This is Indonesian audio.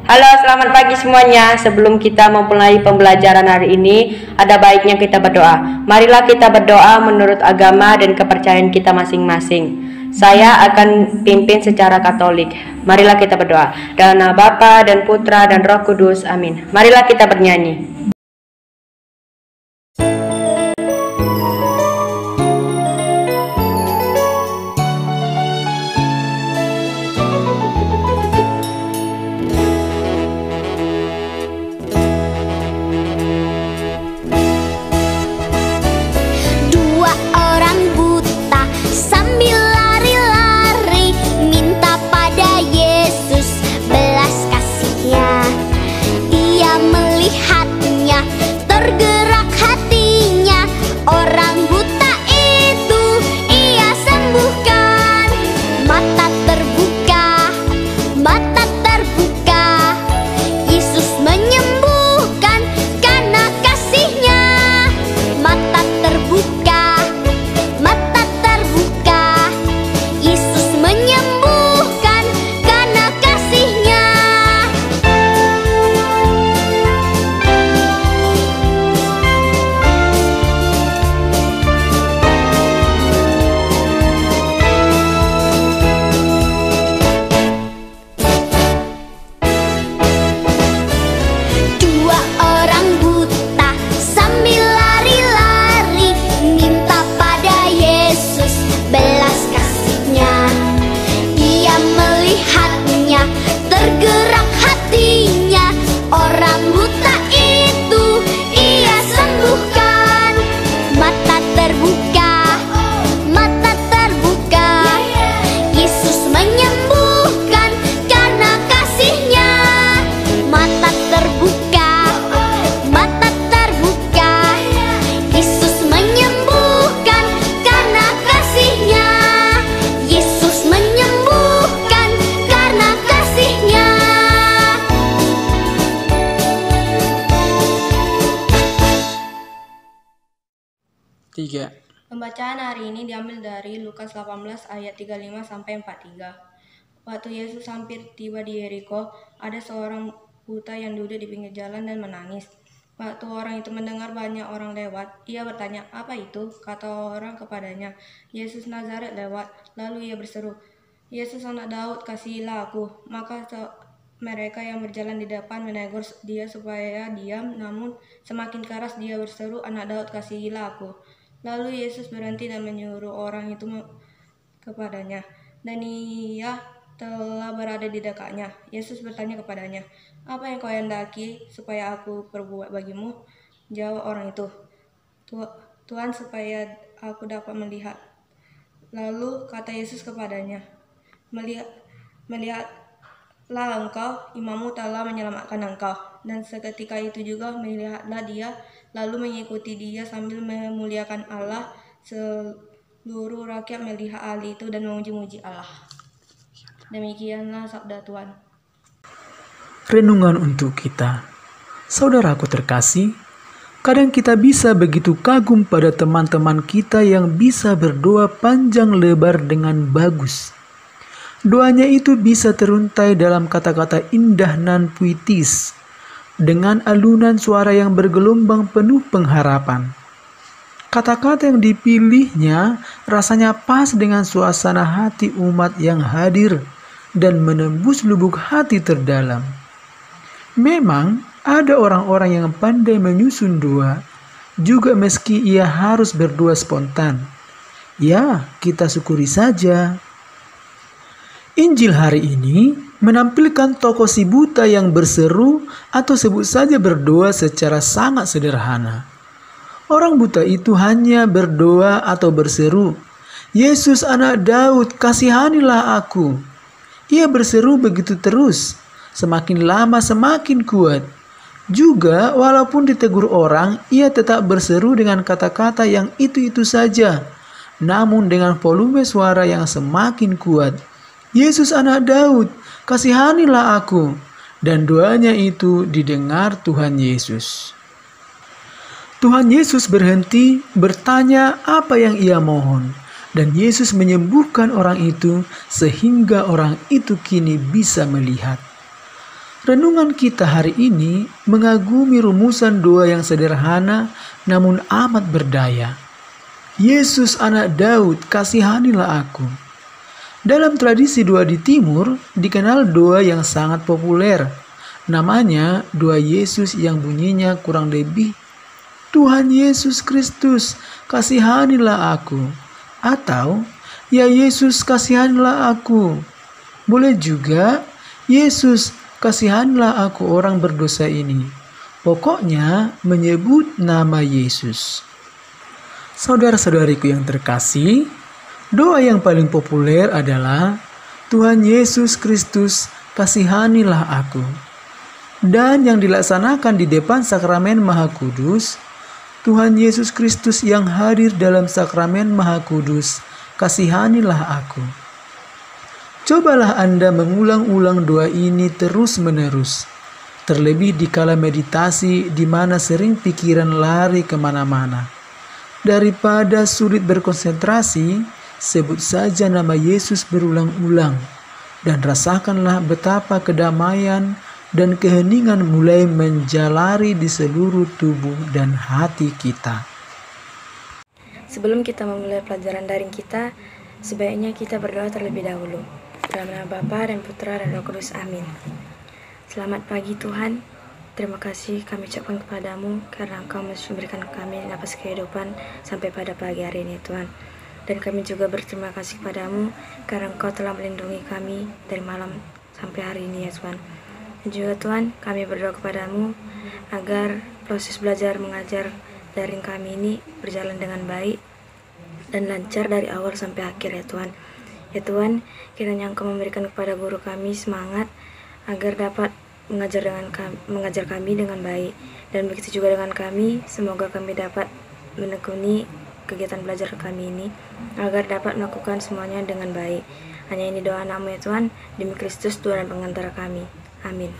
Halo, selamat pagi semuanya. Sebelum kita memulai pembelajaran hari ini, ada baiknya kita berdoa. Marilah kita berdoa menurut agama dan kepercayaan kita masing-masing. Saya akan pimpin secara Katolik. Marilah kita berdoa. Dalam nama Bapa dan Putra dan Roh Kudus. Amin. Marilah kita bernyanyi. Pembacaan hari ini diambil dari Lukas 18 ayat 35 sampai 43. Waktu Yesus hampir tiba di Yeriko, ada seorang buta yang duduk di pinggir jalan dan menangis. Waktu orang itu mendengar banyak orang lewat, ia bertanya, "Apa itu?" Kata orang kepadanya, "Yesus Nazaret lewat." Lalu ia berseru, "Yesus anak Daud, kasihilah aku." Maka mereka yang berjalan di depan menegur dia supaya diam, namun semakin keras dia berseru, "Anak Daud, kasihilah aku." Lalu Yesus berhenti dan menyuruh orang itu kepadanya, dan ia telah berada di dekatnya. Yesus bertanya kepadanya, "Apa yang kau hendaki supaya aku perbuat bagimu?" Jawab orang itu, "Tuhan, supaya aku dapat melihat." Lalu kata Yesus kepadanya, "Melihatlah engkau, imanmu telah menyelamatkan engkau." Dan seketika itu juga melihatlah dia, lalu mengikuti dia sambil memuliakan Allah. Seluruh rakyat melihat hal itu dan memuji-muji Allah. Demikianlah sabda Tuhan. Renungan untuk kita. Saudaraku terkasih, kadang kita bisa begitu kagum pada teman-teman kita yang bisa berdoa panjang lebar dengan bagus. Doanya itu bisa teruntai dalam kata-kata indah nan puitis, dengan alunan suara yang bergelombang penuh pengharapan. Kata-kata yang dipilihnya rasanya pas dengan suasana hati umat yang hadir dan menembus lubuk hati terdalam. Memang ada orang-orang yang pandai menyusun doa, juga meski ia harus berdoa spontan. Ya, kita syukuri saja. Injil hari ini menampilkan tokoh si buta yang berseru atau sebut saja berdoa secara sangat sederhana. Orang buta itu hanya berdoa atau berseru, "Yesus anak Daud, kasihanilah aku." Ia berseru begitu terus, semakin lama semakin kuat. Juga walaupun ditegur orang, ia tetap berseru dengan kata-kata yang itu-itu saja, namun dengan volume suara yang semakin kuat. "Yesus anak Daud, kasihanilah aku." Dan doanya itu didengar Tuhan Yesus. Tuhan Yesus berhenti bertanya apa yang ia mohon. Dan Yesus menyembuhkan orang itu sehingga orang itu kini bisa melihat. Renungan kita hari ini mengagumi rumusan doa yang sederhana namun amat berdaya. Yesus anak Daud, kasihanilah aku. Dalam tradisi doa di Timur, dikenal doa yang sangat populer. Namanya doa Yesus yang bunyinya kurang lebih, Tuhan Yesus Kristus, kasihanilah aku. Atau, ya Yesus, kasihanilah aku. Boleh juga, Yesus, kasihanilah aku orang berdosa ini. Pokoknya menyebut nama Yesus. Saudara-saudariku yang terkasih, doa yang paling populer adalah Tuhan Yesus Kristus, kasihanilah aku. Dan yang dilaksanakan di depan sakramen Maha Kudus, Tuhan Yesus Kristus yang hadir dalam sakramen Maha Kudus, kasihanilah aku. Cobalah Anda mengulang-ulang doa ini terus-menerus, terlebih di kala meditasi di mana sering pikiran lari kemana-mana. Daripada sulit berkonsentrasi, sebut saja nama Yesus berulang-ulang dan rasakanlah betapa kedamaian dan keheningan mulai menjalari di seluruh tubuh dan hati kita. Sebelum kita memulai pelajaran daring kita, sebaiknya kita berdoa terlebih dahulu. Dalam nama Bapa dan Putra dan Roh Kudus. Amin. Selamat pagi Tuhan. Terima kasih kami ucapkan kepadamu karena Engkau masih memberikan kami napas kehidupan sampai pada pagi hari ini Tuhan. Dan kami juga berterima kasih kepadamu karena Engkau telah melindungi kami dari malam sampai hari ini ya Tuhan. Dan juga Tuhan, kami berdoa kepadamu agar proses belajar mengajar daring kami ini berjalan dengan baik dan lancar dari awal sampai akhir ya Tuhan. Ya Tuhan, kiranya Engkau memberikan kepada guru kami semangat agar dapat mengajar kami dengan baik. Dan begitu juga dengan kami, semoga kami dapat menekuni kegiatan belajar kami ini agar dapat melakukan semuanya dengan baik. Hanya ini doa anakmu ya Tuhan, demi Kristus Tuhan dan pengantara kami. Amin.